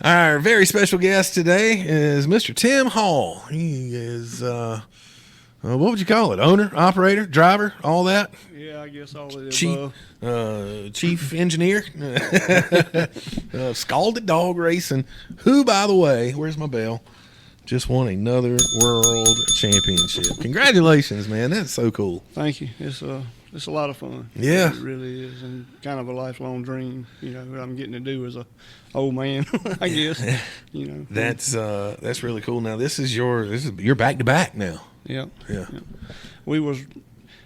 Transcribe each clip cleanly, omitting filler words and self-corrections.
Our very special guest today is Mr. Tim Hall. He is, what would you call it? Owner, operator, driver, all that? Yeah, I guess all of the Chief engineer. Scalded Dog Racing, who, by the way, where's my bell? Just won another world championship. Congratulations, man. That's so cool. Thank you. It's a lot of fun. Yeah. It really is, and kind of a lifelong dream, what I'm getting to do as a old man, I guess. That's really cool. Now you're back to back now. Yeah. Yeah. We was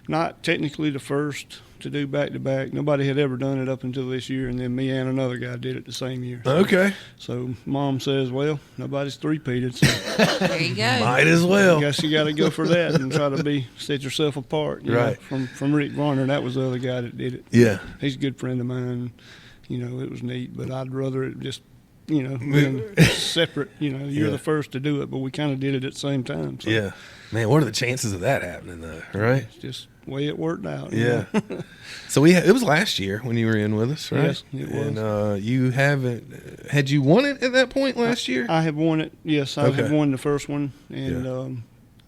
not technically the first to do back to back. Nobody had ever done it up until this year, and then me and another guy did it the same year. Okay. So Mom says, well, nobody's three-peated. So there you go. Might as well. I guess you got to go for that and try to set yourself apart. Right. From Rick Varner, that was the other guy that did it. Yeah. He's a good friend of mine. It was neat, but I'd rather it just, being separate. You're the first to do it, but we kind of did it at the same time. So. Yeah. Man, what are the chances of that happening, though, right? It's just the way it worked out. Yeah. So it was last year when you were in with us, right? Yes, it was. And you had you won it at that point last year? I have won it, yes. I Okay. have won the first one, and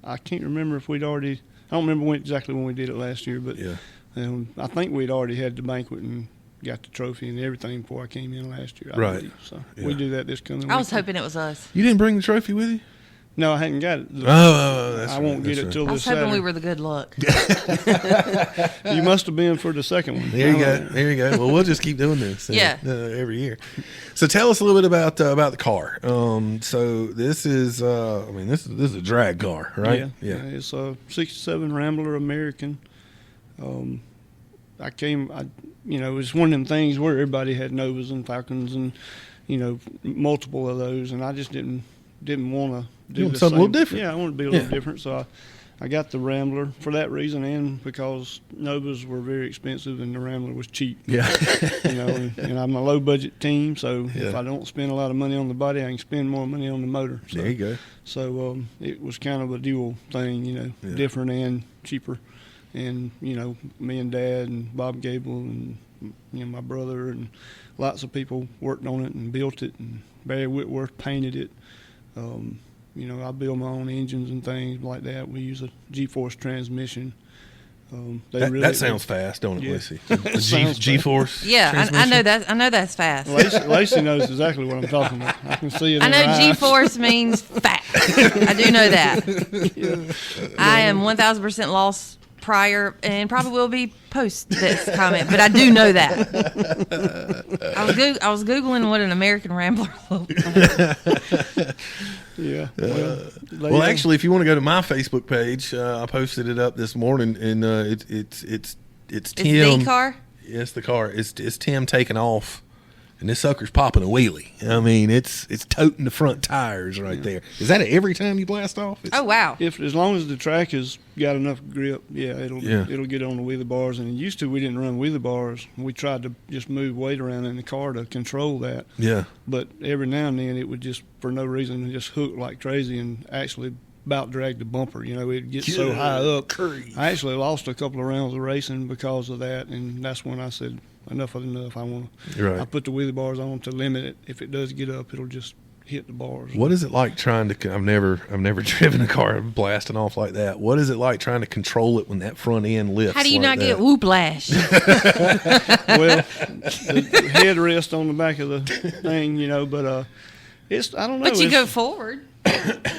I can't remember if we'd already – I don't remember exactly when we did it last year, but I think we'd already had the banquet and got the trophy and everything before I came in last year. I believe. So we do that this coming week. I was hoping it was us. You didn't bring the trophy with you? No, I hadn't got it. That's I won't get it till I this was hoping Saturday. we were the good luck. You must have been for the second one. There you go. There you go. Well, we'll just keep doing this. Every year. So tell us a little bit about the car. So this is this is a drag car, right? Yeah. It's a '67 Rambler American. It's one of them things where everybody had Novas and Falcons and multiple of those, and I just didn't want to do something a little different. Yeah, I wanted to be a little different, so I got the Rambler for that reason, and because Novas were very expensive and the Rambler was cheap. Yeah. And I'm a low budget team, so if I don't spend a lot of money on the body, I can spend more money on the motor. So, there you go. So it was kind of a dual thing, different and cheaper. And, me and Dad and Bob Gable and, my brother and lots of people worked on it and built it, and Barry Whitworth painted it. I build my own engines and things like that. We use a G-Force transmission. That sounds fast, don't it, Yeah. Lacey? The G-Force. Yeah, I know that. I know that's fast. Lacey knows exactly what I'm talking about. I can see it. I in her know eyes. G-force means fast. I do know that. I am 1,000% lost prior and probably will be post this comment, but I do know that. I was Googling what an American Rambler looked like. Yeah. Well, actually, if you want to go to my Facebook page, I posted it up this morning, and it's Tim. The car? Yes, the car. It's Tim taking off, and this sucker's popping a wheelie. I mean, it's toting the front tires right there. Is that every time you blast off? Oh wow! As long as the track has got enough grip, it'll get on the wheelie bars. And used to we didn't run wheelie bars. We tried to just move weight around in the car to control that. Yeah. But every now and then it would just, for no reason, just hook like crazy and actually about drag the bumper. It'd get so high up. I actually lost a couple of rounds of racing because of that, and that's when I said, enough is enough. I put the wheelie bars on to limit it. If it does get up, it'll just hit the bars. What is it like trying to? I've never driven a car blasting off like that. What is it like trying to control it when that front end lifts? How do you like not get whooplash? Well, the headrest on the back of the thing, but it's, I don't know. But you go forward.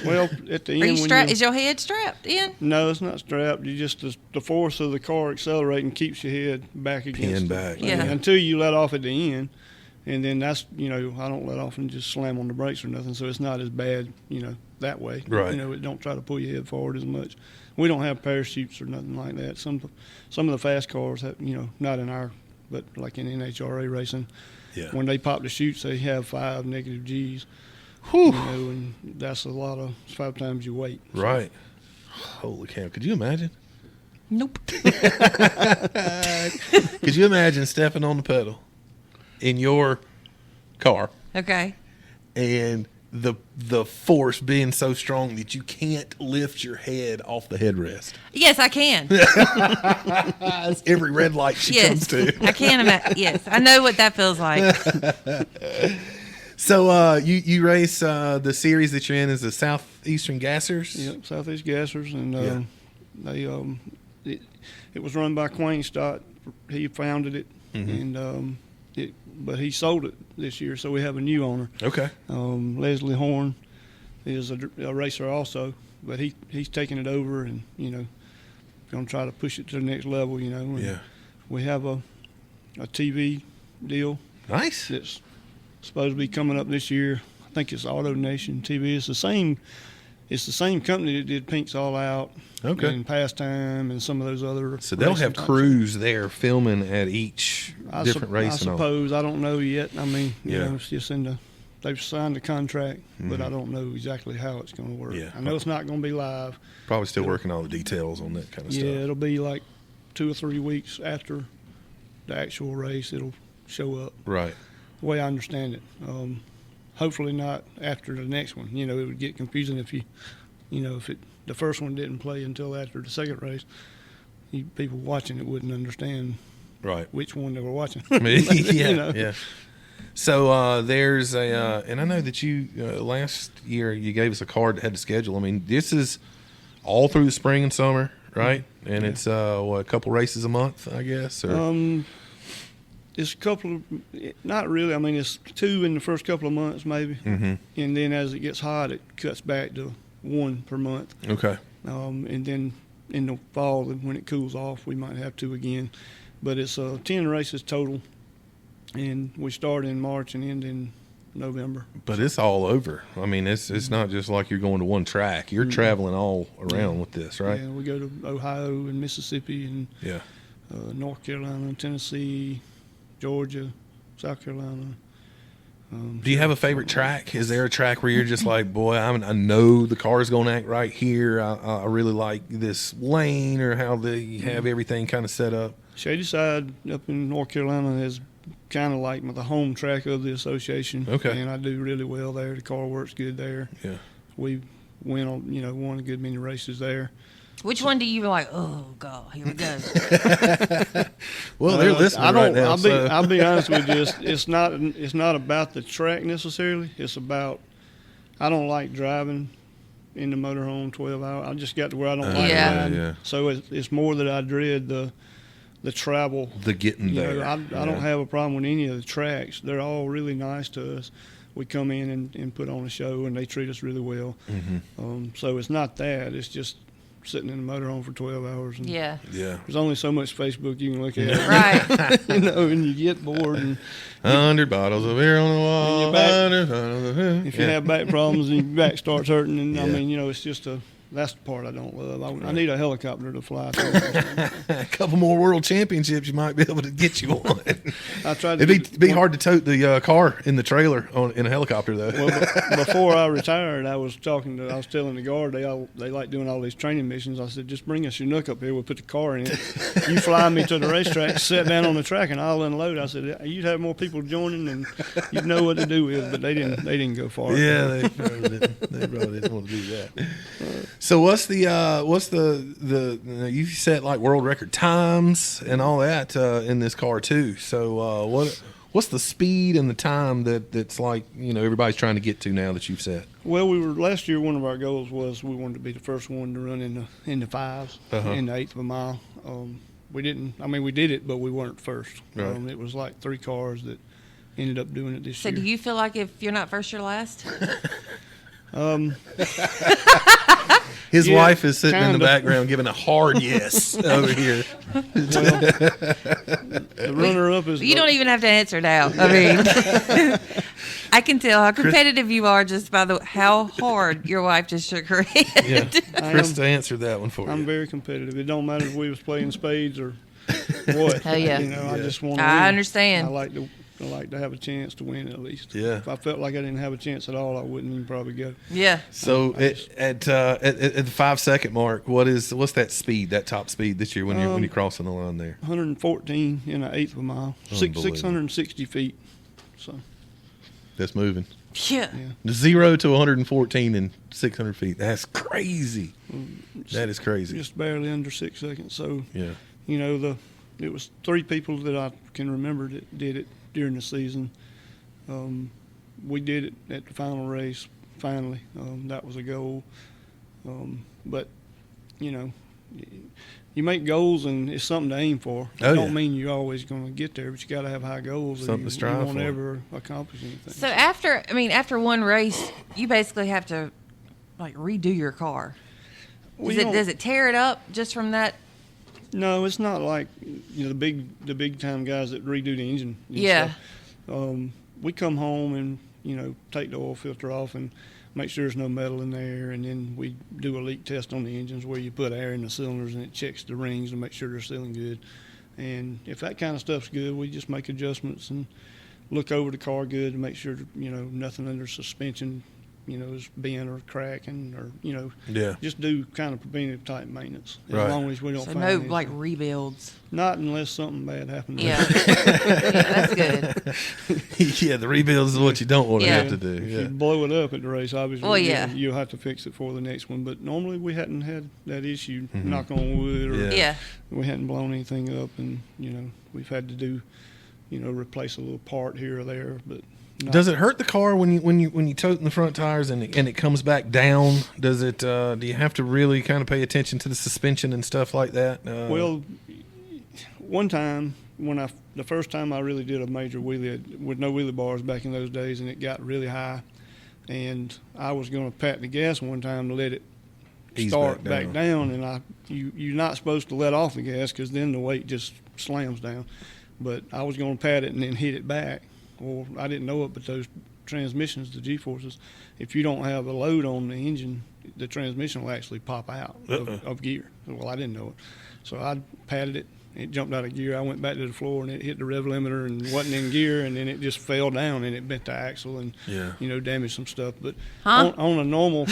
Well, at the Are end, you is your head strapped in? No, it's not strapped. You just the force of the car accelerating keeps your head back against back. Yeah. Until you let off at the end, and then that's I don't let off and just slam on the brakes or nothing, so it's not as bad that way. Right. It don't try to pull your head forward as much. We don't have parachutes or nothing like that. Some of the fast cars have not in our, but like in NHRA racing, when they pop the chutes, they have 5 negative G's. Whew. And that's a lot of 5 times your weight. So. Right. Holy cow. Could you imagine? Nope. Could you imagine stepping on the pedal in your car Okay. and the force being so strong that you can't lift your head off the headrest? Yes, I can. That's every red light she comes to. I can imagine. Yes, I know what that feels like. So you race the series that you're in is the Southeastern Gassers? Yep, Southeast Gassers, and it was run by Quayne Stott. He founded it, and but he sold it this year, so we have a new owner. Okay. Leslie Horn is a racer also, but he's taking it over, and going to try to push it to the next level. And we have a TV deal. Nice. That's supposed to be coming up this year. I think it's Auto Nation TV. It's the same company that did Pink's All Out, and Pastime, and some of those other. So they'll have crews there filming at each different race. I suppose. I don't know yet. I mean, it's just they've signed a contract, but I don't know exactly how it's going to work. Yeah. I know it's not going to be live. Probably still working all the details on that kind of stuff. Yeah, it'll be like 2 or 3 weeks after the actual race. It'll show up. Right. The way I understand it. Hopefully not after the next one. It would get confusing if the first one didn't play until after the second race. People watching it wouldn't understand which one they were watching. Yeah. So there's and I know that you last year you gave us a card that had the schedule. I mean, this is all through the spring and summer, right? And it's a couple races a month, I guess. Or? It's a couple of, not really. I mean, it's 2 in the first couple of months, maybe, and then as it gets hot, it cuts back to 1 per month. Okay. And then in the fall, when it cools off, we might have 2 again. But it's 10 races total, and we start in March and end in November. But it's all over. I mean, it's not just like you're going to one track. You're traveling all around with this, right? Yeah, we go to Ohio and Mississippi and North Carolina and Tennessee, Georgia, South Carolina. Do you have a favorite track? Is there a track where you're just like, boy, I know the car's going to act right here. I really like this lane or how they have everything kind of set up? Shady Side up in North Carolina is kind of like the home track of the association. Okay. And I do really well there. The car works good there. Yeah. We won a good many races there. Which one do you like? Oh God, here we go. Well, they're listening right now. I'll be honest with you. It's not about the track necessarily. It's about I don't like driving in the motorhome 12 hours. I just got to where I don't like driving. Yeah. So it's more that I dread the travel. The getting there. I don't have a problem with any of the tracks. They're all really nice to us. We come in and put on a show, and they treat us really well. So it's not that. It's just sitting in the motorhome for 12 hours. And there's only so much Facebook you can look at. Right. And you get bored. And 100 bottles of beer on the wall. If you have back problems and your back starts hurting, and I mean, it's just that's the part I don't love. I need a helicopter to fly through. A couple more world championships, you might be able to get you one. I tried to It'd be hard to tote the car in the trailer in a helicopter, though. Well, before I retired, I was telling the guard they like doing all these training missions. I said, just bring us your Chinook up here. We'll put the car in it. You fly me to the racetrack, sit down on the track, and I'll unload. I said, you'd have more people joining, and you'd know what to do with. But they didn't go far. Yeah, they probably didn't. They probably didn't want to do that. So what's the you set like world record times and all that in this car too. So what's the speed and the time that's like everybody's trying to get to now that you've set? Well, last year. One of our goals was we wanted to be the first one to run in the fives in the eighth of a mile. We didn't. I mean, we did it, but we weren't first. Right. It was like 3 cars that ended up doing it this year. So, do you feel like if you're not first, you're last? His wife is sitting in the background giving a hard yes over here. Well, the runner-up is... You don't even have to answer now. I mean, I can tell how competitive you are just by how hard your wife just shook her head. Yeah. Krista answered that one for you. I'm very competitive. It don't matter if we was playing spades or what. Oh, yeah. I just want to I win. understand. I like to have a chance to win at least. Yeah. If I felt like I didn't have a chance at all, I wouldn't even probably go. Yeah. So at the 5-second mark, what's that speed, that top speed this year when you're crossing the line there? 114 in an eighth of a mile, 660 feet. So that's moving. Yeah. 0 to 114 in 600 feet. That's crazy. That is crazy. Just barely under 6 seconds. So yeah. It was 3 people that I can remember that did it during the season. we did it at the final race. Finally, that was a goal. But you make goals and it's something to aim for. It don't mean you're always going to get there, but you got to have high goals. Something to strive for. You won't ever accomplish anything. So after one race, you basically have to like redo your car. Does it tear it up just from that? No, it's not like the big time guys that redo the engine. Yeah. We come home and take the oil filter off and make sure there's no metal in there, and then we do a leak test on the engines where you put air in the cylinders and it checks the rings to make sure they're sealing good. And if that kind of stuff's good, we just make adjustments and look over the car good to make sure nothing under suspension is bent or cracking or just do kind of preventative type maintenance as long as we don't find anything. Like rebuilds. Not unless something bad happens. Yeah. That's good. Yeah, the rebuilds is what you don't want to have to do. If you blow it up at the race, obviously you'll have to fix it for the next one. But normally we hadn't had that issue, knock on wood, or we hadn't blown anything up, and we've had to do replace a little part here or there, but does it hurt the car when you tote in the front tires and it comes back down? Does it? Do you have to really kind of pay attention to the suspension and stuff like that? Well, one time the first time I really did a major wheelie with no wheelie bars back in those days, and it got really high, and I was going to pat the gas one time to let it start back down, and you're not supposed to let off the gas because then the weight just slams down. But I was going to pat it and then hit it back. Well, I didn't know it, but those transmissions, the G-forces, if you don't have a load on the engine, the transmission will actually pop out of gear. Well, I didn't know it. So I patted it. It jumped out of gear. I went back to the floor, and it hit the rev limiter and wasn't in gear, and then it just fell down, and it bent the axle and, damaged some stuff. But on a normal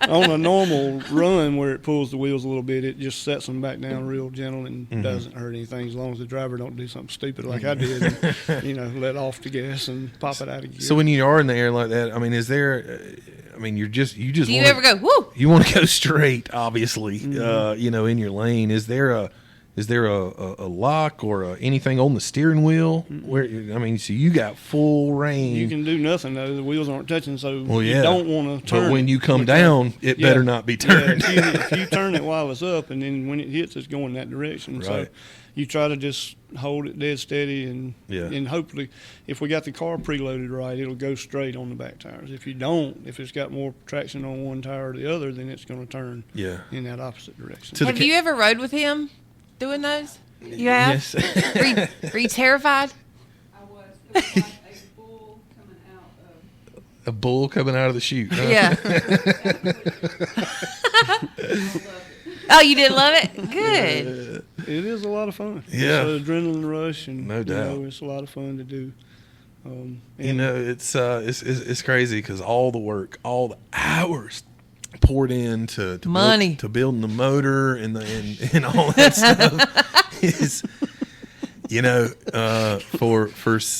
on a normal run where it pulls the wheels a little bit, it just sets them back down real gentle and doesn't hurt anything as long as the driver don't do something stupid like I did and, let off the gas and pop it out of gear. So when you are in the air like that, I mean, is there you just do you ever go, woo? You want to go straight, obviously, in your lane. Is there a lock or anything on the steering wheel where so you got full range? You can do nothing though. The wheels aren't touching, so you don't want to turn. But when you come down, it better not be turned. If you turn it while it's up, and then when it hits, it's going that direction. Right. So you try to just hold it dead steady, and hopefully, if we got the car preloaded right, it'll go straight on the back tires. If you don't, if it's got more traction on one tire or the other, then it's going to turn in that opposite direction. Have you ever rode with him doing those? You have? Yes. Were you terrified? I was. It was like a bull coming out of... A bull coming out of the chute. Huh? Yeah. I loved it. Oh, you did love it? Good. It is a lot of fun. Yeah. It's an adrenaline rush, and no doubt, it's a lot of fun to do. It's crazy because all the work, all the hours poured into money to building the motor and all that stuff is,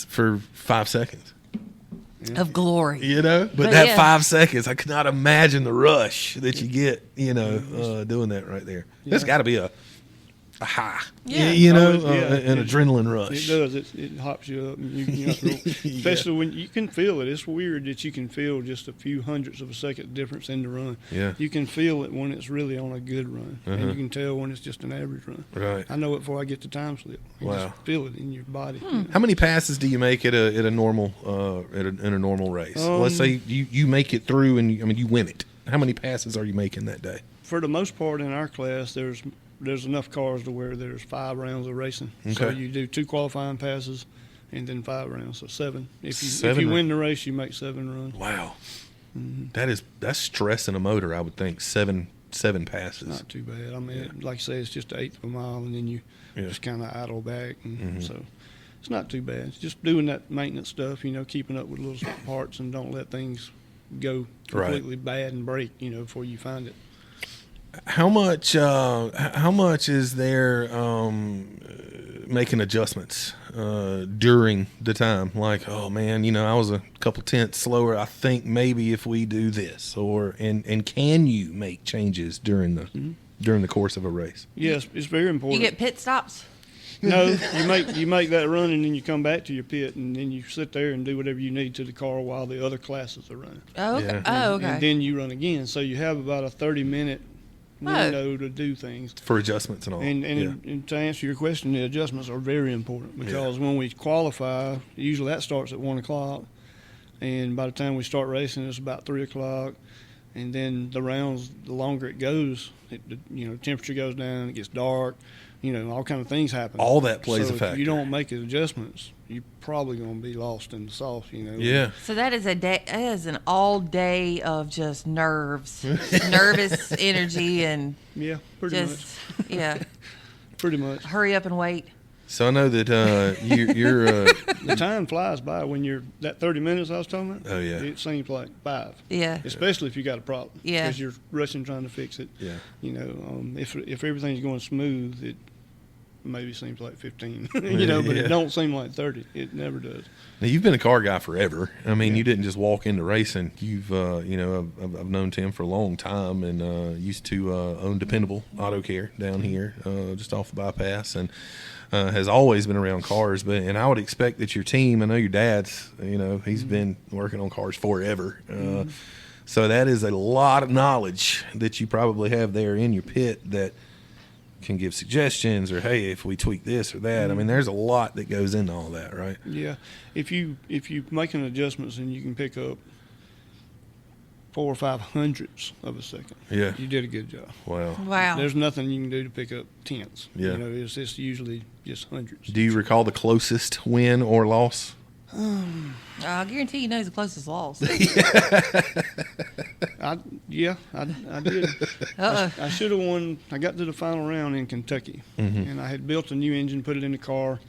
for 5 seconds. Of glory. But that 5 seconds, I could not imagine the rush that you get, doing that right there. There's got to be a high, an adrenaline rush. It does. It hops you up. And especially when you can feel it. It's weird that you can feel just a few hundredths of a second difference in the run. Yeah. You can feel it when it's really on a good run. And you can tell when it's just an average run. Right. I know it before I get the time slip. You just feel it in your body. How many passes do you make at a normal in a normal race? Let's say you make it through and you win it. How many passes are you making that day? For the most part in our class, there's enough cars to where there's 5 rounds of racing. Okay. So you do 2 qualifying passes and then 5 rounds, so 7. If you win the race, you make 7 runs. Wow. That's stressing a motor, I would think. 7 passes. Not too bad. I mean, like I say, it's just 1/8 of a mile, and then you just kind of idle back, and so it's not too bad. It's just doing that maintenance stuff, keeping up with little parts, and don't let things go completely bad and break, before you find it. How much is there making adjustments during the time? Like, oh man, I was a couple tenths slower. I think maybe if we do this, and can you make changes during the course of a race? Yes, it's very important. You get pit stops? No, you make that run, and then you come back to your pit, and then you sit there and do whatever you need to the car while the other classes are running. Oh, okay. Yeah. Oh, okay. And then you run again. So you have about a 30-minute window to do things. For adjustments and all. And to answer your question, the adjustments are very important because when we qualify, usually that starts at 1 o'clock, and by the time we start racing, it's about 3 o'clock. And then the rounds, the longer it goes, temperature goes down, it gets dark, all kind of things happen. All that plays so a factor. If you don't make adjustments, you're probably going to be lost in the sauce, Yeah. So that is an all day of just nerves, nervous energy, and Yeah, pretty just much. Pretty much. Hurry up and wait. So I know that you're The time flies by when you're that 30 minutes I was talking about. Oh, yeah. It seems like 5. Yeah. Especially if you got a problem. Yeah. Because you're rushing trying to fix it. Yeah. If everything's going smooth, it maybe seems like 15. But Yeah. it don't seem like 30. It never does. Now, you've been a car guy forever. I mean, you didn't just walk into racing. You've, I've known Tim for a long time and used to own Dependable Auto Care down here, just off the bypass, and has always been around cars. And I would expect that your team, I know your dad's, he's been working on cars forever. So that is a lot of knowledge that you probably have there in your pit that can give suggestions or, hey, if we tweak this or that. I mean, there's a lot that goes into all that, right? Yeah. If you making adjustments and you can pick up 4 or 5 hundredths of a second, Yeah. you did a good job. Wow. There's nothing you can do to pick up tenths. Yeah. It's just usually just hundreds. Do you recall the closest win or loss? I guarantee you know he's the closest loss. I did. I should have won. I got to the final round in Kentucky, and I had built a new engine, put it in the car,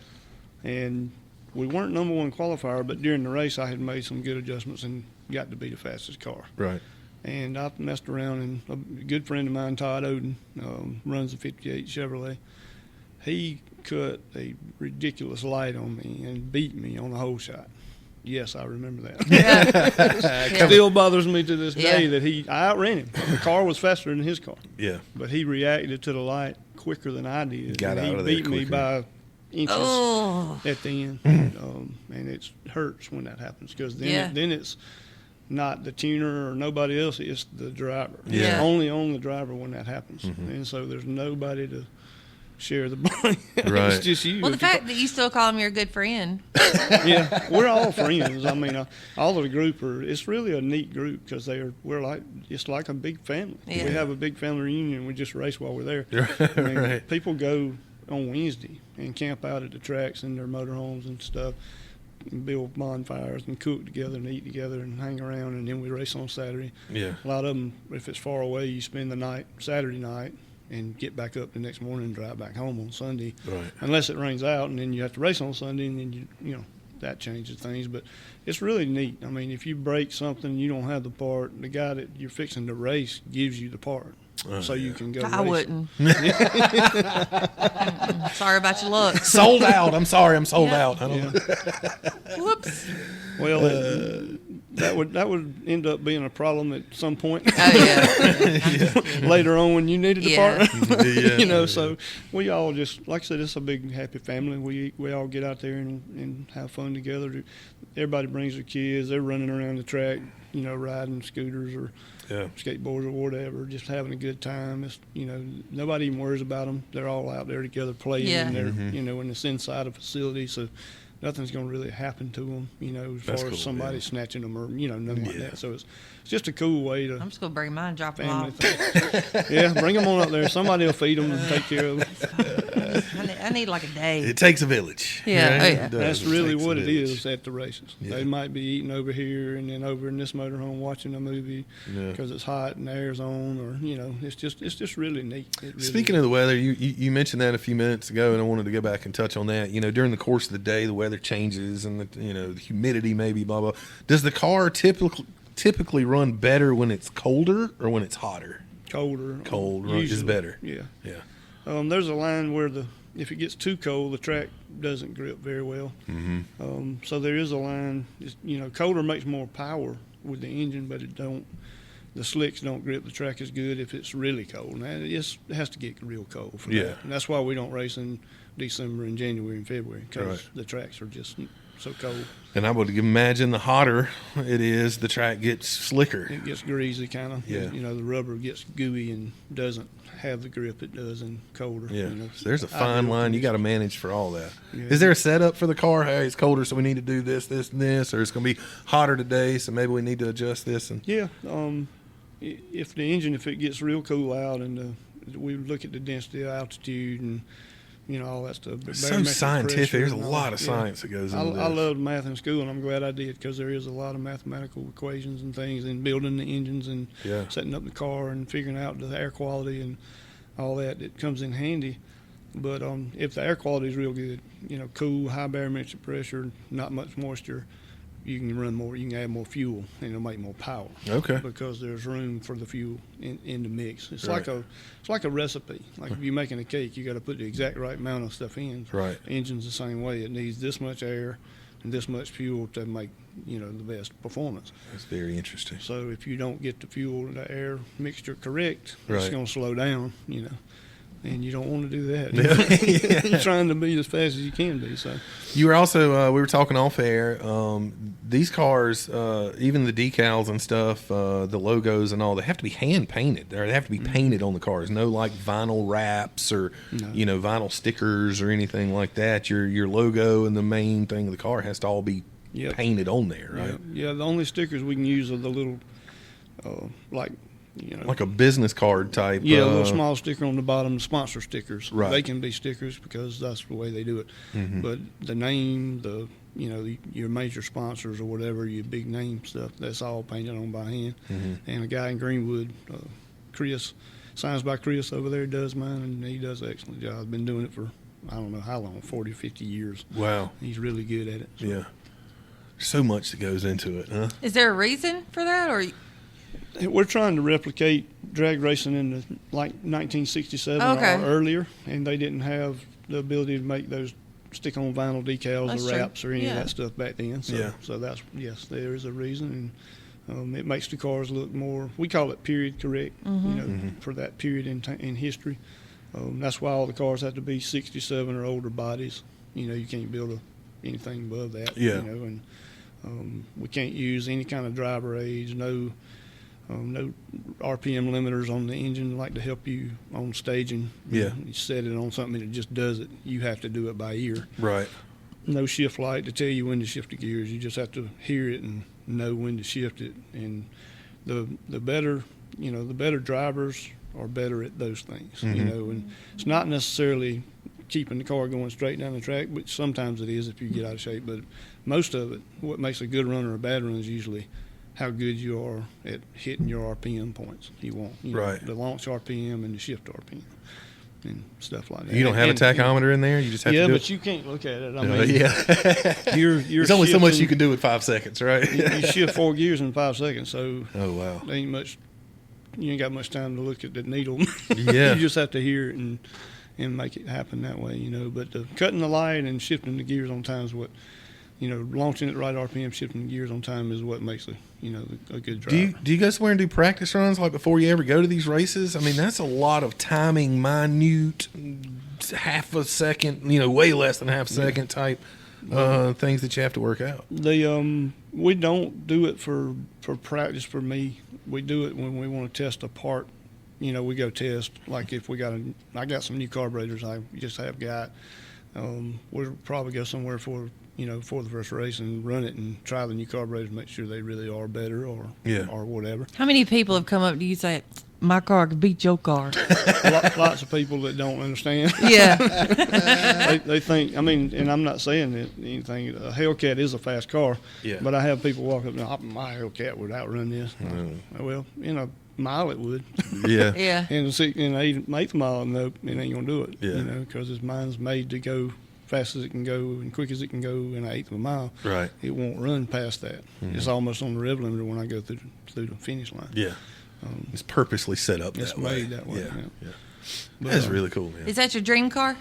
and we weren't number one qualifier, but during the race I had made some good adjustments and got to be the fastest car. Right. And I messed around, and a good friend of mine, Todd Oden, runs a 58 Chevrolet. He cut a ridiculous light on me and beat me on the hole shot. Yes, I remember that. It still bothers me to this day that I outran him. The car was faster than his car. Yeah. But he reacted to the light quicker than I did. Got out of there He beat me quicker. by inches at the end. And it hurts when that happens because then it's not the tuner or nobody else, it's the driver. Yeah. It's only on the driver when that happens. And so there's nobody to share the blame. Right. It's just you. Well, the fact that you still call him your good friend. Yeah, we're all friends. I mean, all of the group it's really a neat group because it's like a big family. Yeah. We have a big family reunion. We just race while we're there. I mean, Right. people go on Wednesday and camp out at the tracks in their motorhomes and stuff, and build bonfires and cook together and eat together and hang around, and then we race on Saturday. Yeah. A lot of them, if it's far away, you spend the night Saturday night and get back up the next morning and drive back home on Sunday. Right. Unless it rains out, and then you have to race on Sunday, and then that changes things. But it's really neat. I mean, if you break something, you don't have the part, the guy that you're fixing to race gives you the part. So you can go I race. wouldn't. Sorry about your luck. Sold out. I'm sorry. I'm sold Yeah. out. I don't know. Whoops. Well, that would end up being a problem at some point Oh, yeah. later on when you needed the Yeah. part. Yeah. So we all just, like I said, it's a big happy family. We all get out there and have fun together. Everybody brings their kids. They're running around the track, riding scooters or skateboards or whatever, just having a good time. It's, nobody even worries about them. They're all out there together playing. Yeah. And they're, and it's inside a facility, so nothing's going to really happen to them, as That's far cool, as somebody yeah. snatching them or, nothing like that. So it's just a cool way to I'm just going to bring mine and drop them family off. thing. Yeah, bring them on up there. Somebody will feed them and take care of them. I need like a day. It takes a village. Yeah. right? Oh, yeah. It does. That's It really takes a what it village. is at the races. Yeah. They might be eating over here and then over in this motorhome watching a movie Yeah. because it's hot and the air's on, or it's just really neat. It really Speaking of the weather, you mentioned that a few minutes ago, and I wanted to go back and touch on that. During the course of the day, the weather changes, and the humidity maybe, blah blah. Does the car typically run better when it's colder or when it's hotter? colder. Cold is usually. better. Yeah. Yeah. There's a line where if it gets too cold, the track doesn't grip very well. So there is a line. Colder makes more power with the engine, but it don't the slicks don't grip the track as good if it's really cold. And it has to get real cold for Yeah. that. And that's why we don't race in December and January and February, because Right. the tracks are just so cold. And I would imagine the hotter it is, the track gets slicker. It gets greasy kind of. Yeah. You know, the rubber gets gooey and doesn't have the grip it does in colder. Yeah, You know, so there's a fine line you got to manage for all that. Yeah. Is there a setup for the car? Hey, it's colder, so we need to do this, this, and this, or it's going to be hotter today, so maybe we need to adjust this. And Yeah. If the engine, if it gets real cool out, and we look at the density, altitude, and you know all that stuff. it's so Barometric scientific. pressure There's a and all lot that. of Yeah. science that goes into this. I loved math in school, and I'm glad I did, because there is a lot of mathematical equations and things in building the engines and Yeah. setting up the car and figuring out the air quality and all that. It comes in handy. But if the air quality is real good, you know, cool, high barometric pressure, not much moisture, you can run more. You can add more fuel, and it'll make more power. Okay. Because there's room for the fuel in the mix. It's Right. like a recipe. Like if you're making a cake, you got to put the exact right amount of stuff in. Right. Engine's the same way. It needs this much air and this much fuel to make, you know, the best performance. That's very interesting. So if you don't get the fuel and the air mixture correct, Right. it's going to slow down, you know. And you don't want to do that. Yeah. You're trying to be as fast as you can be. So You were also we were talking off air. These cars, even the decals and stuff, the logos and all, they have to be hand painted. Or they have to be painted on the cars. No like vinyl wraps or No. you know vinyl stickers or anything like that. Your logo and the main thing of the car has to all be Yep. painted on there, right? yeah, the only stickers we can use are the little, like, you know, Like a business card type. yeah, a little small sticker on the bottom, the sponsor stickers. Right. They can be stickers because that's the way they do it. Mhm. But the name, you know, your major sponsors or whatever, your big name stuff, that's all painted on by hand. Mhm. And a guy in Greenwood, Chris, signs by Chris over there, does mine, and he does an excellent job. Been doing it for, I don't know how long, 40, 50 years. Wow. He's really good at it. So. Yeah. So much that goes into it, huh? Is there a reason for that, or We're trying to replicate drag racing in the, like 1967 Okay. or earlier, and they didn't have the ability to make those stick-on vinyl decals That's or true. wraps or any of Yeah. that stuff back then. So, Yeah. so that's, yes, there is a reason, and it makes the cars look more, we call it period correct, you know, for that period in history. That's why all the cars have to be 67 or older bodies. You know, you can't build anything above that. Yeah. You know, and we can't use any kind of driver age, no RPM limiters on the engine like to help you on staging. Yeah. You set it on something that just does it. You have to do it by ear. Right. No shift light to tell you when to shift the gears. You just have to hear it and know when to shift it. And the better, you know, the better drivers are better at those things, you know, and it's not necessarily keeping the car going straight down the track, but sometimes it is if you get out of shape. But most of it, what makes a good run or a bad run is usually how good you are at hitting your RPM points you want. You know, Right. the launch RPM and the shift RPM and stuff like that. You don't have a And- tachometer in there. You just have yeah, to do but it. you can't look at it. I mean, Yeah. you're There's only so much shifting- you can do in 5 seconds, right? you shift 4 gears in 5 seconds, so Oh wow. there ain't much. You ain't got much time to look at the needle. Yeah. You just have to hear it and make it happen that way, you know. But cutting the light and shifting the gears on time is what, you know, launching at the right RPM, shifting the gears on time is what makes a good drive. Do you go somewhere and do practice runs like before you ever go to these races? I mean, that's a lot of timing, minute, half a second, you know, way less than half a second type things that you have to work out. We don't do it for practice for me. We do it when we want to test a part. You know, we go test, like if I got some new carburetors I just have got. We'll probably go somewhere for the first race and run it and try the new carburetors, make sure they really are better or whatever. how many people have come up to you and say, my car could beat your car? Lots of people that don't understand. Yeah. They think, I mean, and I'm not saying that anything. A Hellcat is a fast car, Yeah. but I have people walk up and my Hellcat would outrun this. Well, in a mile it would. Yeah. Yeah. In the eighth mile, no, it ain't gonna do it. Yeah. You know, because mine's made to go fast as it can go and quick as it can go in an eighth of a mile. Right. It won't run past that. It's almost on the rev limiter when I go through the finish line. Yeah. It's purposely set up It's that way. made that way. Yeah. Yeah. That's really cool, man. Is that your dream car?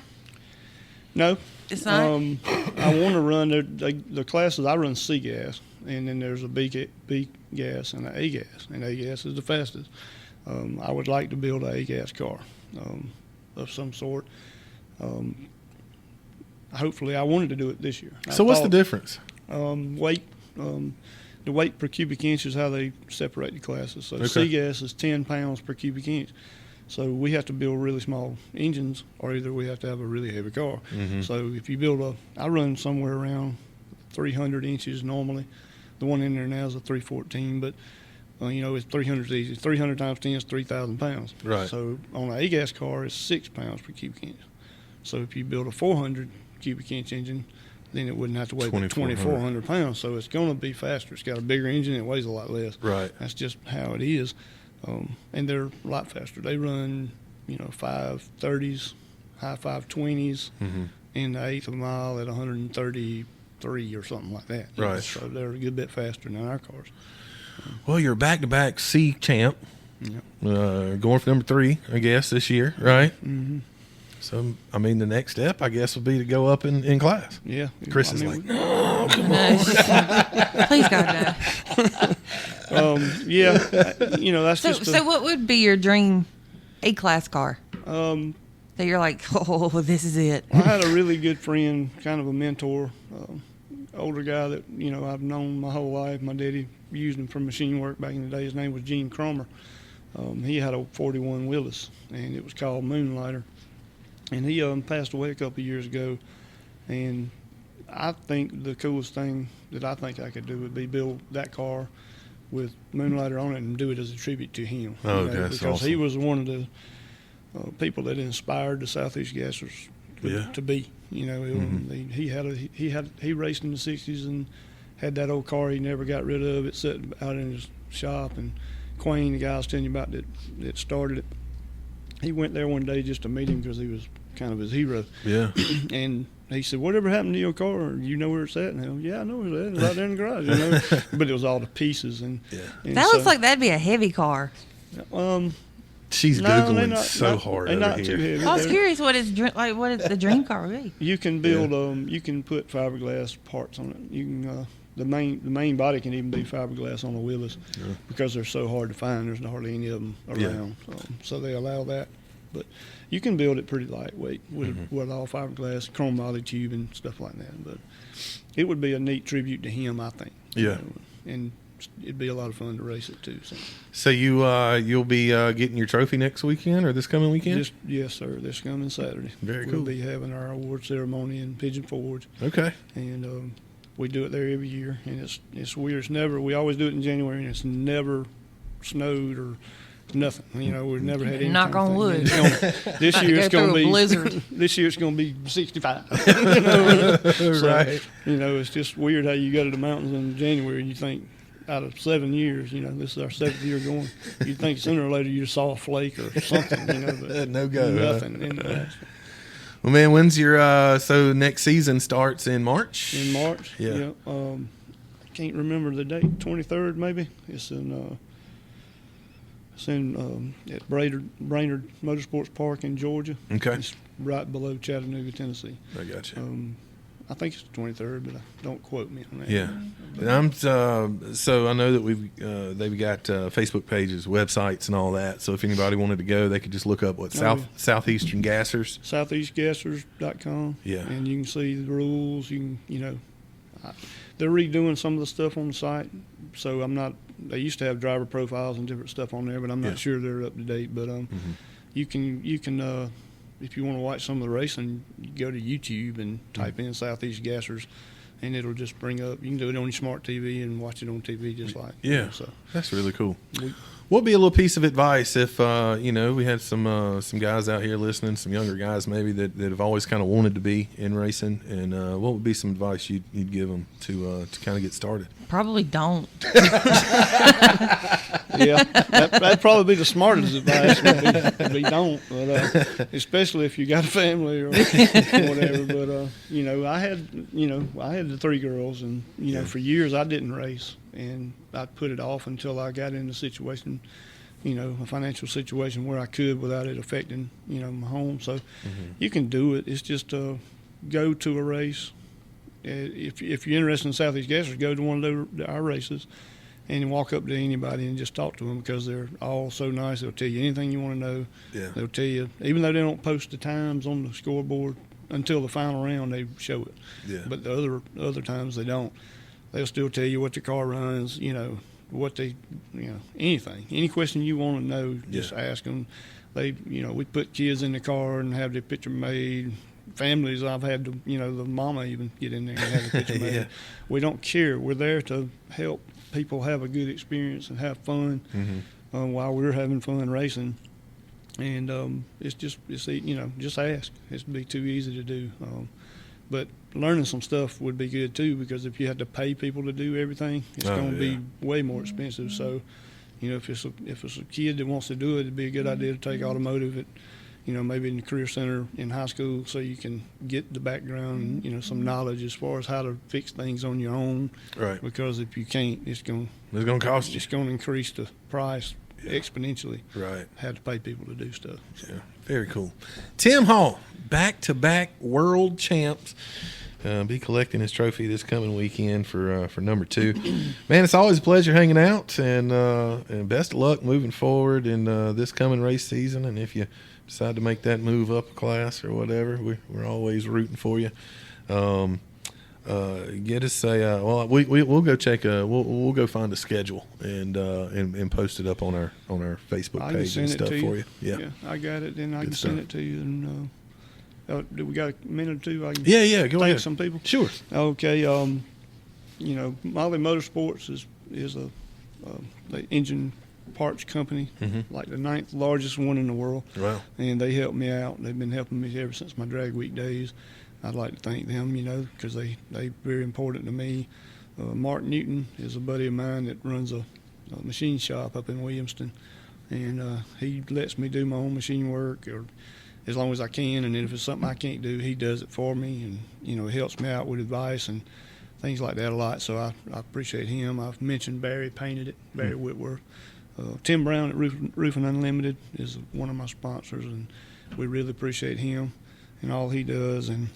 No, It's not. I want to run the classes. I run C gas, and then there's a B gas and an A gas, and A gas is the fastest. I would like to build an A gas car of some sort. Hopefully, I wanted to do it this year. So what's the difference? Weight. The weight per cubic inch is how they separate the classes. So Okay. C gas is 10 pounds per cubic inch. So we have to build really small engines, or either we have to have a really heavy car. Mm-hmm. So if you build I run somewhere around 300 inches normally. The one in there now is a 314, but it's 300 is easy. 300 times 10 is 3,000 pounds. Right. So on an A-gas car, it's 6 pounds per cubic inch. So if you build a 400 cubic inch engine, then it wouldn't have to weigh 2,400 pounds. So it's going to be faster. It's got a bigger engine. It weighs a lot less. Right. That's just how it is. And they're a lot faster. They run, 530s, high 520s Mm-hmm. in the eighth of a mile at 133 or something like that. Right. So they're a good bit faster than our cars. Well, you're a back-to-back C champ. Yep. Going for number 3, I guess, this year, right? Mm-hmm. So, I mean, the next step, I guess, would be to go up in class. Yeah. Chris is like, no, come on. No, please God, no. That's So, just so what would be your dream A-class car? that That you're like, oh, this is it. I had a really good friend, kind of a mentor, older guy that, I've known my whole life. My daddy used him for machine work back in the day. His name was Gene Cromer. He had a 41 Willis, and it was called Moonlighter. And he passed away a couple of years ago. And I think the coolest thing that I think I could do would be build that car with Moonlighter on it and do it as a tribute to him. Oh, that's because awesome. he was one of the people that inspired the Southeast Gassers to be. Mm-hmm. He raced in the '60s and had that old car he never got rid of. It sat out in his shop, and Quayne, the guy I was telling you about that started it, he went there one day just to meet him because he was kind of his hero. Yeah. And he said, "Whatever happened to your car? You know where it's at?" And yeah, I know where it's at. It's out there in the garage, But it was all the pieces. And That looks like that'd be a heavy car. She's No, Googling they're not- so not- hard they're over not too here. heavy. I was They're- curious what the dream car would be. You can build you can put fiberglass parts on it. You can the main body can even be fiberglass on a Willis because they're so hard to find. There's hardly any of them around, so they allow that. But you can build it pretty lightweight with all fiberglass, chrome molded tube and stuff like that. But it would be a neat tribute to him, I think. Yeah. And it'd be a lot of fun to race it too. So you'll be getting your trophy next weekend or this coming weekend? Yes, sir. This coming Saturday. Very We'll cool. be having our award ceremony in Pigeon Forge. Okay. And we do it there every year, and it's weird. We always do it in January, and it's never snowed or nothing. We've never had any. Knock on wood. This year it's Go going to through a be blizzard. This year it's going to be 65. Right. It's just weird how you go to the mountains in January and you think, out of 7 years, this is our 7th year going. You think sooner or later you saw a flake or something, but No go, huh? nothing. Well, man, when's your so next season starts in March? In March, Yeah. I can't remember the date. 23rd, maybe. It's at Brainerd Motorsports Park in Georgia. Okay. It's right below Chattanooga, Tennessee. I got you. I think it's the 23rd, but don't quote me on that. Yeah. And I'm so I know that they've got Facebook pages, websites, and all that. So if anybody wanted to go, they could just look up Southeastern Gassers. SoutheastGassers.com. Yeah. And you can see the rules. You can, they're redoing some of the stuff on the site. So they used to have driver profiles and different stuff on there, but I'm not sure they're up to date. But you can if you want to watch some of the racing, you go to YouTube and type in Southeast Gassers, and it'll just bring up. You can do it on your smart TV and watch it on TV just like. Yeah. So That's really cool. What'd be a little piece of advice if we had some guys out here listening, some younger guys maybe that have always kind of wanted to be in racing, and what would be some advice you'd give them to kind of get started? Probably don't. Yeah, that'd probably be the smartest advice. Would be don't, but especially if you got a family or whatever. But I had the 3 girls, and for years I didn't race, and I put it off until I got in a situation, a financial situation where I could without it affecting my home. So you can do it. It's just go to a race. If you're interested in Southeast Gassers, go to one of our races and walk up to anybody and just talk to them, because they're all so nice. They'll tell you anything you want to know. Yeah. They'll tell you, even though they don't post the times on the scoreboard until the final round, they show it. Yeah. But the other times they don't. They'll still tell you what the car runs, what they, anything. Any question you want to know, just ask them. We put kids in the car and have their picture made. Families, I've had the mama even get in there and have a picture made. Yeah. We don't care. We're there to help people have a good experience and have fun while we're having fun racing. And just ask. It'd be too easy to do. But learning some stuff would be good too, because if you had to pay people to do everything, it's going to be way more expensive. So, if it's a kid that wants to do it, it'd be a good idea to take automotive at, maybe in the career center in high school, so you can get the background, some knowledge as far as how to fix things on your own. Right. Because if you can't, it's going to cost you. It's going to increase the price exponentially. Right. Have to pay people to do stuff. So. Yeah. Very cool. Tim Hall, back-to-back world champs. Be collecting his trophy this coming weekend for number 2. Man, it's always a pleasure hanging out, and best of luck moving forward in this coming race season. And if you decide to make that move up a class or whatever, we're always rooting for you. Get us we'll go check we'll go find a schedule and post it up on our Facebook page and stuff for you. Yeah, I got it. Then I can send it to you. And do we got a minute or two? I can go thank ahead. some people. Sure. Okay. Molly Motorsports is a engine parts company, like the 9th largest one in the world. Wow. And they helped me out. They've been helping me ever since my drag week days. I'd like to thank them, because they very important to me. Mark Newton is a buddy of mine that runs a machine shop up in Williamston, and he lets me do my own machine work, or as long as I can. And then if it's something I can't do, he does it for me, and he helps me out with advice and things like that a lot. So I appreciate him. I've mentioned Barry painted it, Barry Whitworth. Tim Brown at Roofing Unlimited is one of my sponsors, and we really appreciate him and all he does. And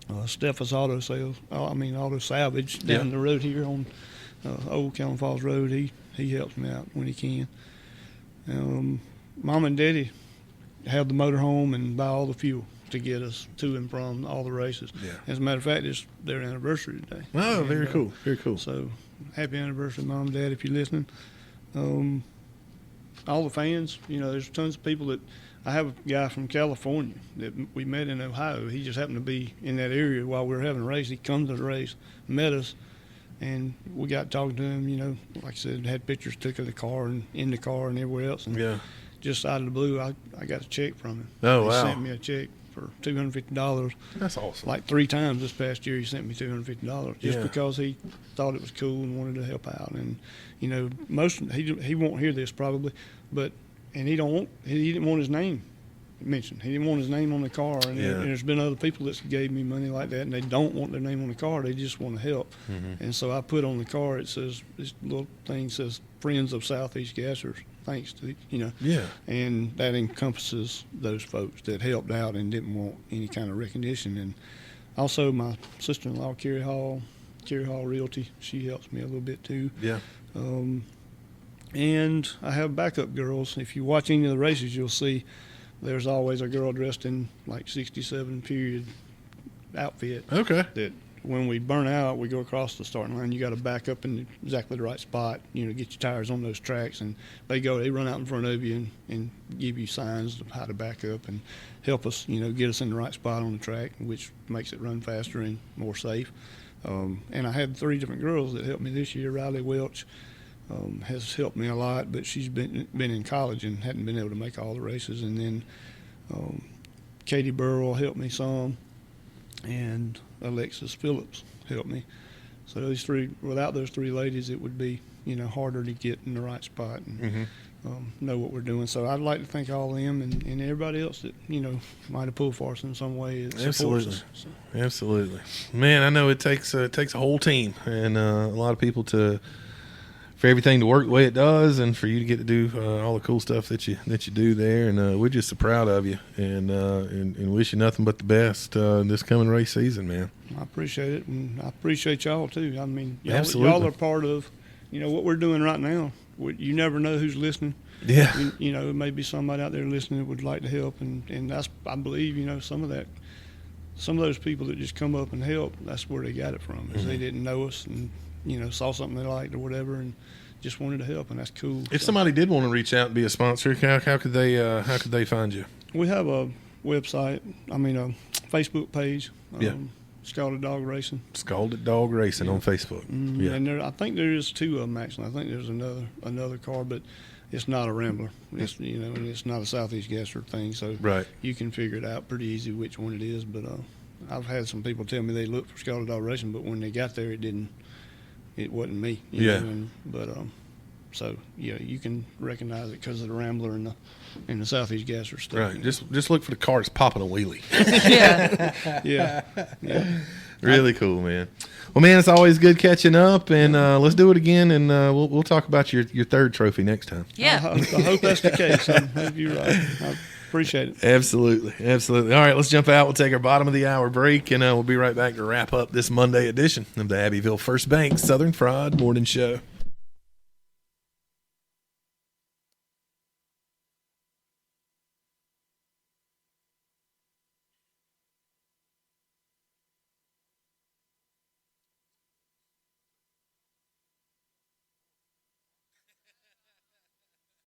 Steffes Auto Salvage down the road here on Old Callan Falls Road. He helps me out when he can. Mom and Daddy have the motor home and buy all the fuel to get us to and from all the races. Yeah. As a matter of fact, it's their anniversary today. Oh, and, very cool. Very cool. So happy anniversary, Mom and Dad, if you're listening. All the fans, there's tons of people that I have a guy from California that we met in Ohio. He just happened to be in that area while we were having a race. He come to the race, met us, and we got talking to him, like I said, had pictures took of the car and in the car and everywhere else. And just out of the blue, I got a check from him. Oh, he wow. Sent me a check for $250. That's awesome. Like 3 times this past year, he sent me $250 just because he thought it was cool and wanted to help out. And he won't hear this probably, but he didn't want his name mentioned. He didn't want his name on the car. And there's been other people that gave me money like that, and they don't want their name on the car. They just want to help. Mm-hmm. And so I put on the car, it says, this little thing says, Friends of Southeast Gassers. Thanks to, and that encompasses those folks that helped out and didn't want any kind of recognition. And also my sister-in-law, Carrie Hall Realty, she helps me a little bit too. Yeah. And I have backup girls. If you watch any of the races, you'll see there's always a girl dressed in like 67 period outfit. Okay. That when we burn out, we go across the starting line. You got to back up in exactly the right spot, get your tires on those tracks. And they run out in front of you and give you signs of how to back up and help us, get us in the right spot on the track, which makes it run faster and more safe. And I had 3 different girls that helped me this year. Riley Welch has helped me a lot, but she's been in college and hadn't been able to make all the races. And then Katie Burrell helped me some, and Alexis Phillips helped me. So without those 3 ladies, it would be harder to get in the right spot and know what we're doing. So I'd like to thank all of them and everybody else that might have pulled for us in some way. Absolutely, so. Absolutely, man. I know it takes a whole team and a lot of people for everything to work the way it does, and for you to get to do all the cool stuff that you do there. And we're just so proud of you, and wish you nothing but the best this coming race season, man. I appreciate it, and I appreciate y'all too. I mean, Absolutely. y'all are part of, what we're doing right now. You never know who's listening. Yeah. There may be somebody out there listening that would like to help, and that's, I believe, some of those people that just come up and help, that's where they got it from. Is they didn't know us and saw something they liked or whatever and just wanted to help, and that's cool. If somebody did want to reach out and be a sponsor, how could they find you? We have a website, a Facebook page. Yeah. Scalded Dog Racing. Scalded Dog Racing on Facebook. Yeah. And I think there is 2 of them actually. I think there's another car, but it's not a Rambler. It's and it's not a Southeast Gasser thing, so Right. you can figure it out pretty easy which one it is. But I've had some people tell me they looked for Scalded Dog Racing, but when they got there, it wasn't me. Yeah. So you can recognize it because of the Rambler and the Southeast Gasser stuff. Right. Just look for the car that's popping a wheelie. Yeah. Yeah. Really cool, man. Well, man, it's always good catching up, and let's do it again, and we'll talk about your 3rd trophy next time. Yeah. I hope that's the case. I hope you're right. I appreciate it. Absolutely. All right, let's jump out. We'll take our bottom of the hour break, and we'll be right back to wrap up this Monday edition of the Abbeville First Bank Southern Fried Morning Show.